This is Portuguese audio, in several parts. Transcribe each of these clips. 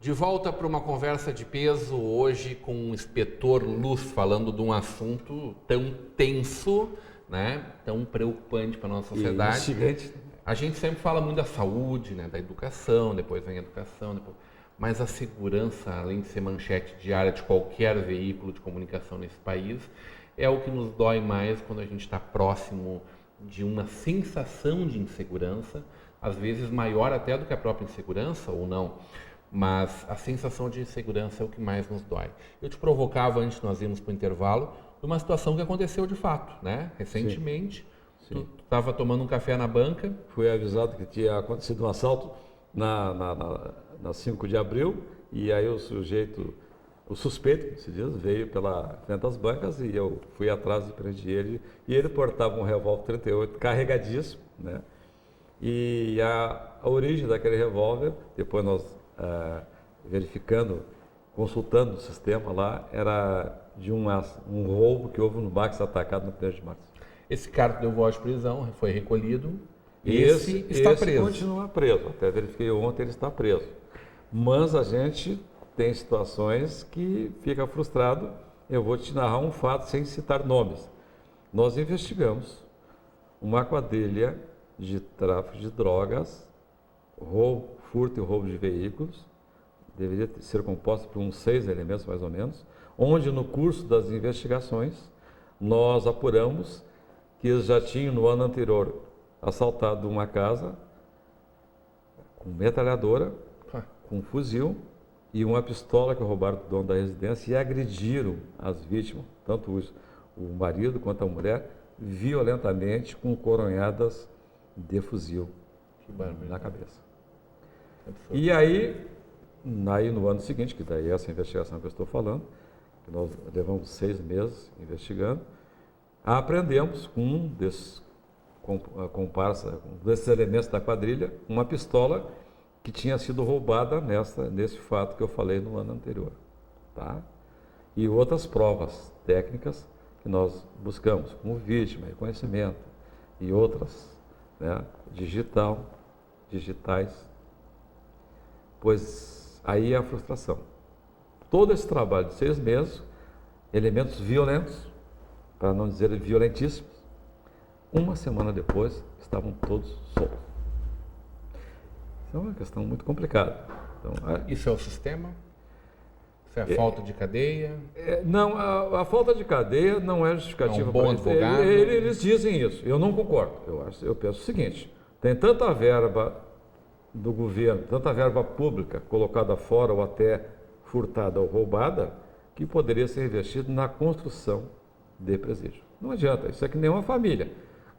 De volta para uma conversa de peso hoje com o inspetor Luz, falando de um assunto tão tenso, né? Tão preocupante para a nossa sociedade. A gente sempre fala muito da saúde, né? Da educação, depois vem a educação, mas a segurança, além de ser manchete diária de qualquer veículo de comunicação nesse país, é o que nos dói mais quando a gente está próximo de uma sensação de insegurança, às vezes maior até do que a própria insegurança ou não. Mas a sensação de insegurança é o que mais nos dói. Eu te provocava, antes de nós irmos para o intervalo, de uma situação que aconteceu de fato, né? Recentemente, tu estava tomando um café na banca. Fui avisado que tinha acontecido um assalto na 5 de abril, e aí o suspeito, como se diz, veio pela frente das bancas e eu fui atrás e prendi ele. E ele portava um revólver 38 carregadíssimo, né? E a origem daquele revólver, depois nós verificando, consultando o sistema lá, era de um roubo que houve no Max atacado no 1º de março. Esse cara deu voz de prisão, foi recolhido. Esse está preso. Continua preso. Até verifiquei ontem, ele está preso. Mas a gente tem situações que fica frustrado. Eu vou te narrar um fato sem citar nomes. Nós investigamos uma quadrilha de tráfico de drogas, furto e roubo de veículos, deveria ser composta por uns 6 elementos mais ou menos, onde no curso das investigações nós apuramos que eles já tinham no ano anterior assaltado uma casa com metralhadora, com fuzil e uma pistola que roubaram do dono da residência e agrediram as vítimas, tanto o marido quanto a mulher, violentamente com coronhadas de fuzil na cabeça. E aí no ano seguinte, que daí é essa investigação que eu estou falando, que nós levamos 6 meses investigando, apreendemos com um desses elementos da quadrilha, uma pistola que tinha sido roubada nesse fato que eu falei no ano anterior. Tá? E outras provas técnicas que nós buscamos, como vítima, reconhecimento e outras, né, digitais, pois aí é a frustração. Todo esse trabalho de 6 meses, elementos violentos, para não dizer violentíssimos, uma semana depois estavam todos soltos. Isso é uma questão muito complicada. Então, isso é o sistema? Isso é a falta de cadeia? Não, a falta de cadeia não é justificativa. É um bom advogado? Eles dizem isso. Eu não concordo. Eu penso o seguinte: tem tanta verba do governo, tanta verba pública colocada fora ou até furtada ou roubada, que poderia ser investido na construção de presídio. Não adianta, isso é que nem uma família.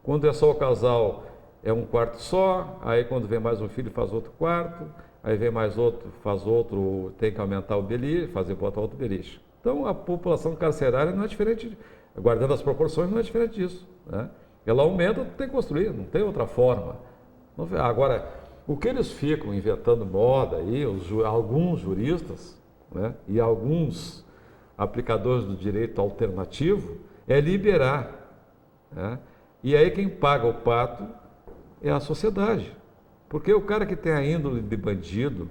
Quando é só o casal, é um quarto só, aí quando vem mais um filho faz outro quarto, aí vem mais outro, faz outro, tem que aumentar o beliche, botar outro beliche. Então a população carcerária não é diferente, guardando as proporções, não é diferente disso, né? Ela aumenta, tem que construir, não tem outra forma. Agora, o que eles ficam inventando moda aí, alguns juristas, né, e alguns aplicadores do direito alternativo, é liberar, né? E aí quem paga o pato é a sociedade. Porque o cara que tem a índole de bandido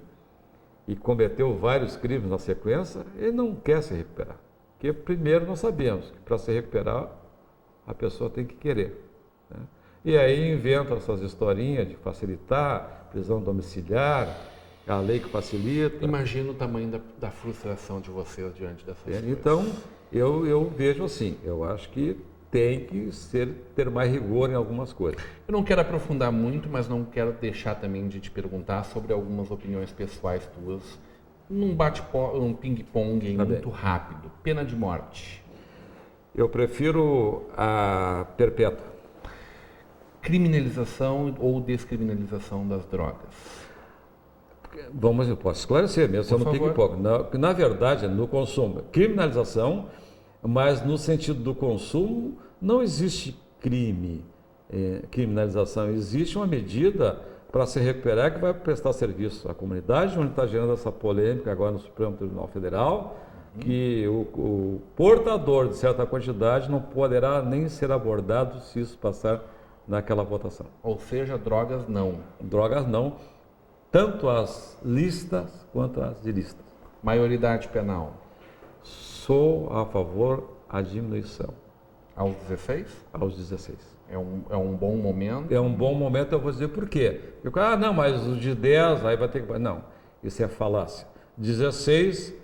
e cometeu vários crimes na sequência, ele não quer se recuperar. Porque primeiro nós sabemos que para se recuperar a pessoa tem que querer, né? E aí inventam essas historinhas de facilitar, prisão domiciliar, a lei que facilita. Imagina o tamanho da frustração de vocês diante dessas coisas. Então, eu vejo assim, eu acho que tem que ter mais rigor em algumas coisas. Eu não quero aprofundar muito, mas não quero deixar também de te perguntar sobre algumas opiniões pessoais tuas, num um ping-pong muito rápido. Pena de morte. Eu prefiro a perpétua. Criminalização ou descriminalização das drogas? Eu posso esclarecer mesmo, sendo ping-pong. Na verdade, no consumo, criminalização, mas no sentido do consumo, não existe criminalização, existe uma medida para se recuperar que vai prestar serviço à comunidade, onde está gerando essa polêmica agora no Supremo Tribunal Federal, que o portador de certa quantidade não poderá nem ser abordado se isso passar naquela votação. Ou seja, drogas não. Drogas não. tanto as lícitas quanto as ilícitas. Maioridade penal? Sou a favor da diminuição. Aos 16? Aos 16. É um bom momento? É um bom momento, eu vou dizer por quê. Não, mas os de 10, aí vai ter que... Não, isso é falácia. 16,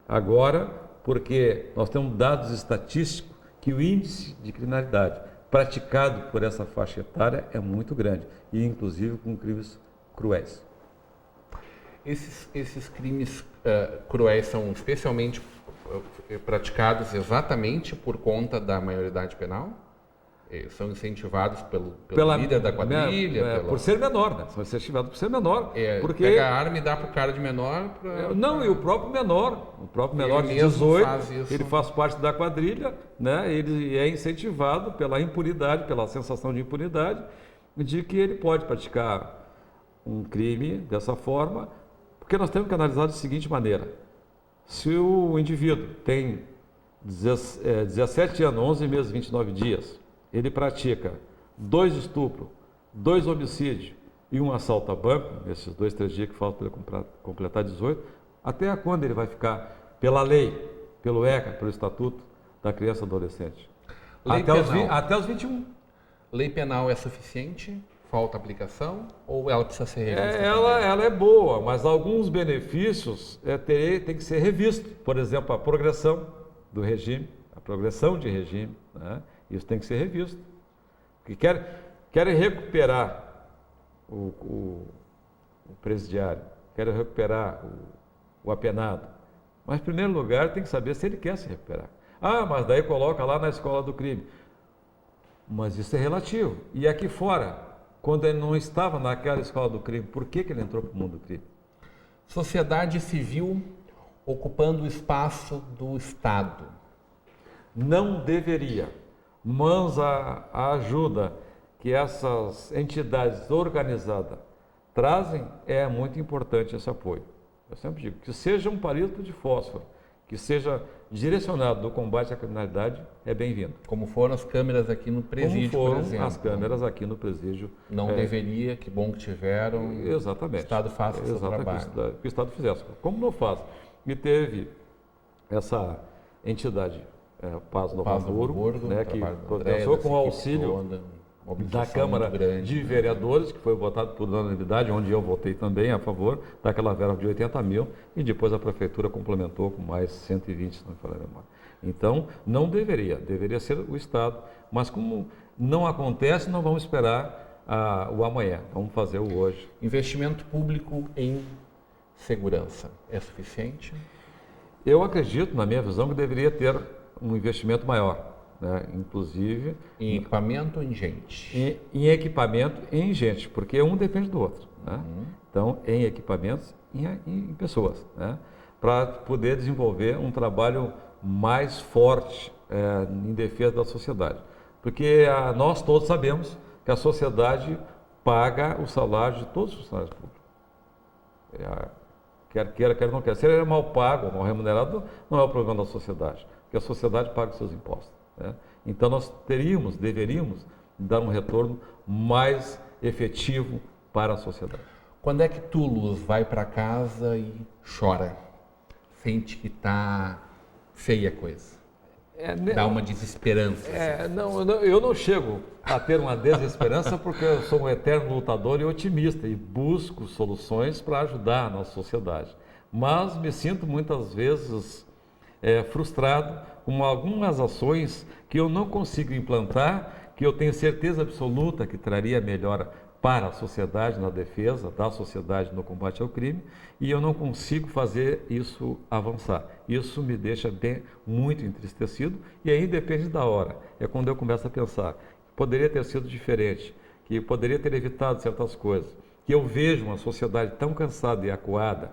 agora, porque nós temos dados estatísticos que o índice de criminalidade praticado por essa faixa etária é muito grande, e inclusive com crimes cruéis. Esses crimes cruéis são especialmente praticados exatamente por conta da maioridade penal? São incentivados pelo líder da quadrilha? Por ser menor, né? São incentivados por ser menor. Porque pega a arma e dá para o cara de menor? E o próprio menor de 18, ele faz parte da quadrilha, né? Ele é incentivado pela impunidade, pela sensação de impunidade, de que ele pode praticar um crime dessa forma, porque nós temos que analisar da seguinte maneira: se o indivíduo tem 17 anos, 11 meses, 29 dias, ele pratica 2 estupros, 2 homicídios e um assalto a banco, nesses 2, 3 dias que faltam para ele completar 18, até quando ele vai ficar pela lei, pelo ECA, pelo Estatuto da Criança e Adolescente? Até os 21. Lei penal é suficiente? Falta aplicação? Ou ela precisa ser revista? Ela é boa, mas alguns benefícios tem que ser revisto. Por exemplo, a progressão do regime, a progressão de regime, né? Isso tem que ser revisto. Porque querem recuperar o presidiário, querem recuperar o apenado. Mas, em primeiro lugar, tem que saber se ele quer se recuperar. Mas daí coloca lá na escola do crime. Mas isso é relativo. E aqui fora, quando ele não estava naquela escola do crime, por que ele entrou para o mundo do crime? Sociedade civil ocupando o espaço do Estado. Não deveria. Mas a ajuda que essas entidades organizadas trazem é muito importante esse apoio. Eu sempre digo que seja um palito de fósforo, que seja direcionado no combate à criminalidade, é bem-vindo. Como foram as câmeras aqui no presídio, por exemplo. As câmeras aqui no presídio. Não deveria, que bom que tiveram. Exatamente. O Estado faça o seu trabalho. Que o Estado fizesse. Como não faz? E teve essa entidade, Paz Novo Hamburgo, né, que começou com o auxílio da Câmara de Vereadores, que foi votado por unanimidade, onde eu votei também a favor daquela verba de 80 mil, e depois a Prefeitura complementou com mais 120, se não me falha a memória. Então, não deveria ser o Estado, mas como não acontece, não vamos esperar o amanhã, vamos fazer o hoje. Investimento público em segurança é suficiente? Eu acredito, na minha visão, que deveria ter um investimento maior, né? Inclusive... Em equipamento ou em gente? Em equipamento e em gente, porque um depende do outro, né? Então, em equipamentos e em pessoas, né? Para poder desenvolver um trabalho mais forte em defesa da sociedade. Porque nós todos sabemos que a sociedade paga o salário de todos os funcionários públicos. Quer queira, quer não queira. Se ele é mal pago, mal remunerado, não é o problema da sociedade, porque a sociedade paga os seus impostos, né? Então nós deveríamos dar um retorno mais efetivo para a sociedade. Quando é que tu, Luz, vai para casa e chora? Sente que está feia a coisa? Dá uma desesperança. Eu não chego a ter uma desesperança porque eu sou um eterno lutador e otimista e busco soluções para ajudar a nossa sociedade. Mas me sinto muitas vezes frustrado com algumas ações que eu não consigo implantar, que eu tenho certeza absoluta que traria melhora para a sociedade na defesa da sociedade no combate ao crime, e eu não consigo fazer isso avançar. Isso me deixa muito entristecido, e aí depende da hora. É quando eu começo a pensar que poderia ter sido diferente, que poderia ter evitado certas coisas, que eu vejo uma sociedade tão cansada e acuada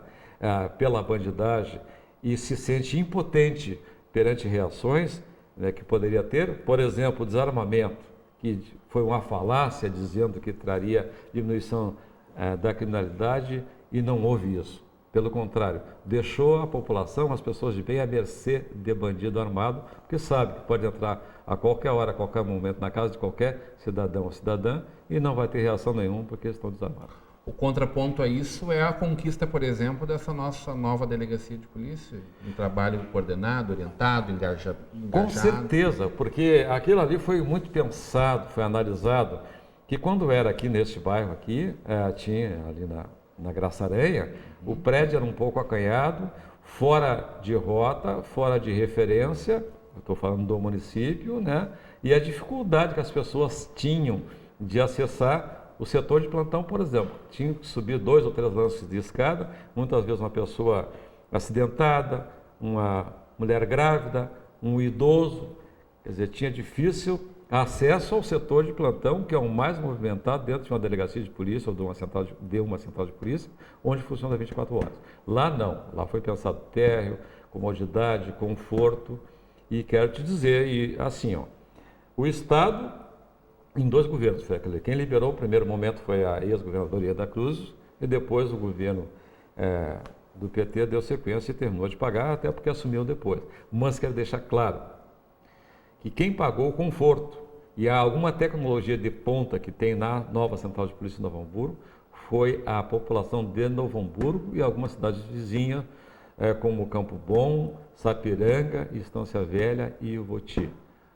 pela bandidagem e se sente impotente perante reações, né, que poderia ter, por exemplo, o desarmamento, que foi uma falácia dizendo que traria diminuição da criminalidade, e não houve isso. Pelo contrário, deixou a população, as pessoas de bem, à mercê de bandido armado, porque sabe que pode entrar a qualquer hora, a qualquer momento, na casa de qualquer cidadão ou cidadã, e não vai ter reação nenhuma porque estão desarmados. O contraponto a isso é a conquista, por exemplo, dessa nossa nova delegacia de polícia, um trabalho coordenado, orientado, engajado. Com certeza, porque aquilo ali foi muito pensado, foi analisado, que quando era aqui neste bairro aqui, tinha ali na Graça Aranha, o prédio era um pouco acanhado, fora de rota, fora de referência, eu estou falando do município, né? E a dificuldade que as pessoas tinham de acessar o setor de plantão, por exemplo. Tinha que subir 2 ou 3 lances de escada, muitas vezes uma pessoa acidentada, uma mulher grávida, um idoso, quer dizer, tinha difícil acesso ao setor de plantão, que é o mais movimentado dentro de uma delegacia de polícia ou de uma central de polícia, onde funciona 24 horas. Lá não, lá foi pensado térreo, comodidade, conforto, e quero te dizer, e assim, ó, o Estado, em 2 governos, quem liberou o primeiro momento foi a ex-governadora Ieda Cruz, e depois o governo do PT deu sequência e terminou de pagar, até porque assumiu depois. Mas quero deixar claro que quem pagou o conforto e há alguma tecnologia de ponta que tem na nova Central de Polícia de Novo Hamburgo foi a população de Novo Hamburgo e algumas cidades vizinhas, como Campo Bom, Sapiranga, Estância Velha e Ivoti.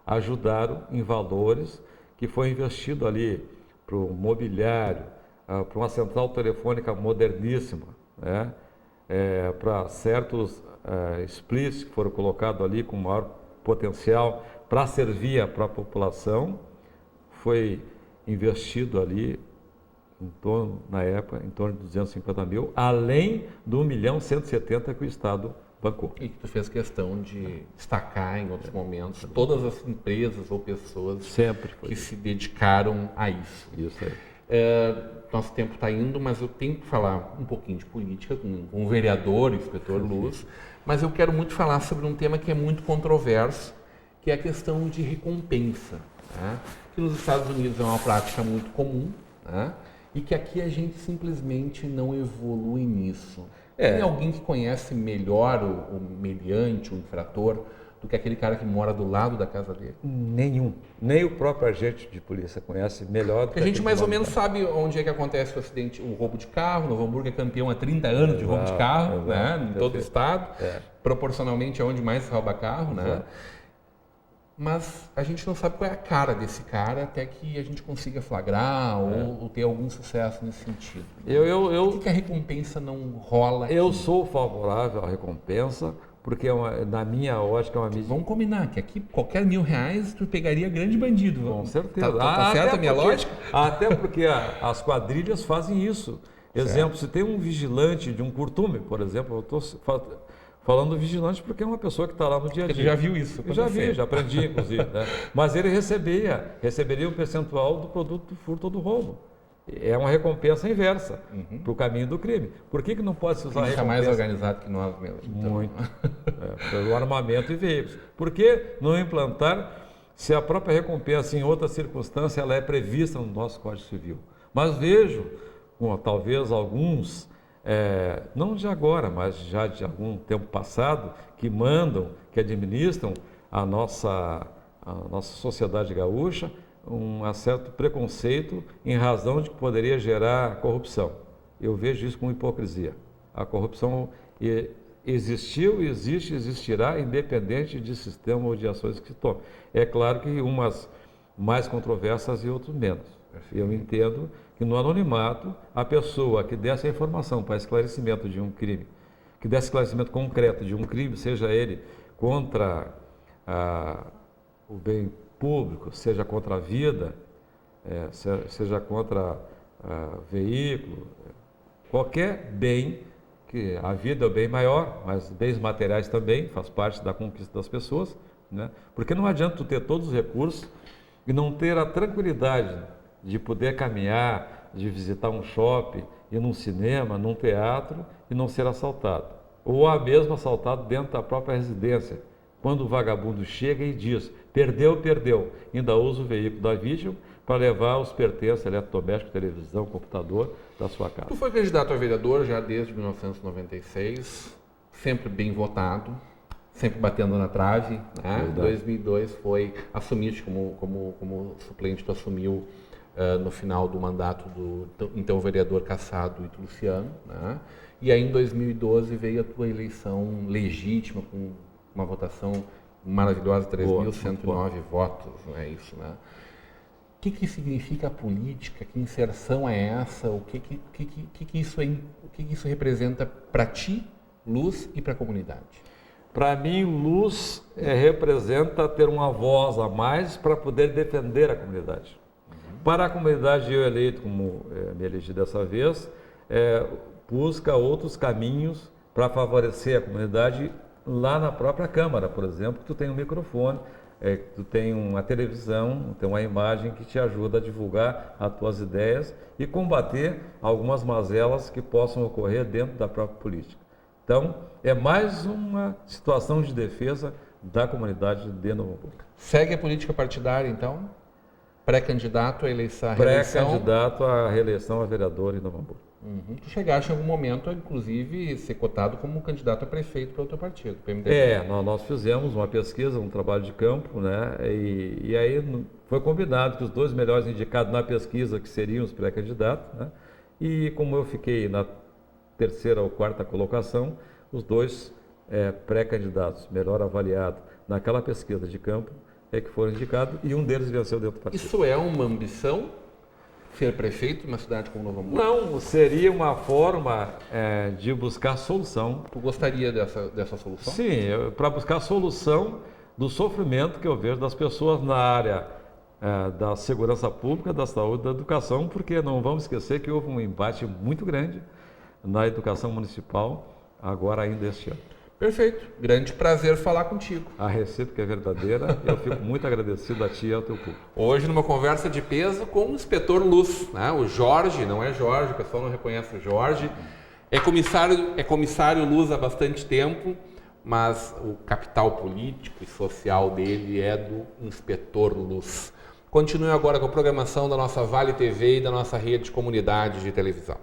Ajudaram em valores que foi investido ali para o mobiliário, para uma central telefônica moderníssima, né? Para certos splits que foram colocados ali com maior potencial para servir para a população, foi investido ali na época, em torno de 250 mil, além do 1.170.000 que o Estado bancou. E que tu fez questão de destacar em outros momentos todas as empresas ou pessoas que se dedicaram a isso. Isso aí. Nosso tempo está indo, mas eu tenho que falar um pouquinho de política com o vereador, o inspetor Luz, mas eu quero muito falar sobre um tema que é muito controverso, que é a questão de recompensa, né? Que nos Estados Unidos é uma prática muito comum, né? E que aqui a gente simplesmente não evolui nisso. Tem alguém que conhece melhor o meliante, o infrator, do que aquele cara que mora do lado da casa dele? Nenhum. Nem o próprio agente de polícia conhece melhor do que a gente mais ou menos sabe onde é que acontece o acidente, o roubo de carro. Novo Hamburgo é campeão há 30 anos de roubo de carro, né? Em todo o estado. Proporcionalmente é onde mais se rouba carro, né? Mas a gente não sabe qual é a cara desse cara até que a gente consiga flagrar ou ter algum sucesso nesse sentido. Por que a recompensa não rola aqui? Eu sou favorável à recompensa, porque na minha ótica é uma mídia... Vamos combinar que aqui qualquer R$1.000 tu pegaria grande bandido. Com certeza. Tá certo a minha lógica? Até porque as quadrilhas fazem isso. Exemplo, se tem um vigilante de um curtume, por exemplo, eu estou falando vigilante porque é uma pessoa que está lá no dia a dia. Ele já viu isso? Eu já vi, já aprendi, inclusive. Né? Mas ele receberia um percentual do produto do furto ou do roubo. É uma recompensa inversa para o caminho do crime. Por que não pode se usar a recompensa? Mais organizado que nós mesmos. Então. Muito. Pelo armamento e veículos. Por que não implantar, se a própria recompensa em outra circunstância ela é prevista no nosso Código Civil? Mas vejo, talvez alguns... não de agora, mas já de algum tempo passado, que mandam, que administram a nossa sociedade gaúcha, um certo preconceito em razão de que poderia gerar corrupção. Eu vejo isso com hipocrisia. A corrupção existiu, existe, existirá, independente de sistema ou de ações que se tomem. É claro que umas mais controversas e outras menos. Eu entendo que no anonimato, a pessoa que desse a informação para esclarecimento de um crime, que desse esclarecimento concreto de um crime, seja ele contra o bem público, seja contra a vida, seja contra veículo, qualquer bem, que a vida é o bem maior, mas bens materiais também, faz parte da conquista das pessoas, né? Porque não adianta tu ter todos os recursos e não ter a tranquilidade de poder caminhar, de visitar um shopping, ir num cinema, num teatro e não ser assaltado. Ou mesmo assaltado dentro da própria residência. Quando o vagabundo chega e diz, perdeu, ainda usa o veículo da vítima para levar os pertences, eletrodomésticos, televisão, computador da sua casa. Tu foi candidato a vereador já desde 1996, sempre bem votado, sempre batendo na trave, né? Em 2002 foi assumiste como suplente, tu assumiu no final do mandato do então vereador cassado Ito Luciano, né? E aí em 2012 veio a tua eleição legítima com uma votação maravilhosa, 3.109 votos, não é isso, né? O que significa a política? Que inserção é essa? O que isso representa para ti, Luz, e para a comunidade? Para mim, Luz representa ter uma voz a mais para poder defender a comunidade. Para a comunidade, eu eleito, como me elegi dessa vez, busca outros caminhos para favorecer a comunidade lá na própria Câmara, por exemplo, que tu tem um microfone, tu tem uma televisão, tem uma imagem que te ajuda a divulgar as tuas ideias e combater algumas mazelas que possam ocorrer dentro da própria política. Então, é mais uma situação de defesa da comunidade de Novo Hamburgo. Segue a política partidária, então? Pré-candidato à eleição? Pré-candidato à reeleição a vereador em Novo Hamburgo. Tu chegaste em algum momento, inclusive, ser cotado como candidato a prefeito para o teu partido, PMDB. Nós fizemos uma pesquisa, um trabalho de campo, né? E aí foi combinado que os 2 melhores indicados na pesquisa, que seriam os pré-candidatos, né? E como eu fiquei na 3ª ou 4ª colocação, os 2 pré-candidatos melhor avaliados naquela pesquisa de campo que foram indicados e um deles venceu dentro do partido. Isso é uma ambição? Ser prefeito de uma cidade como Novo Hamburgo? Não, seria uma forma de buscar solução. Tu gostaria dessa solução? Sim, para buscar solução do sofrimento que eu vejo das pessoas na área da segurança pública, da saúde, da educação, porque não vamos esquecer que houve um embate muito grande na educação municipal, agora ainda este ano. Perfeito. Grande prazer falar contigo. A recíproca é verdadeira. Eu fico muito agradecido a ti e ao teu público. Hoje, numa conversa de peso com o inspetor Luz, né? O Jorge, não é Jorge, o pessoal não reconhece o Jorge. É comissário Luz há bastante tempo, mas o capital político e social dele é do inspetor Luz. Continue agora com a programação da nossa Vale TV e da nossa rede de comunidade de televisão.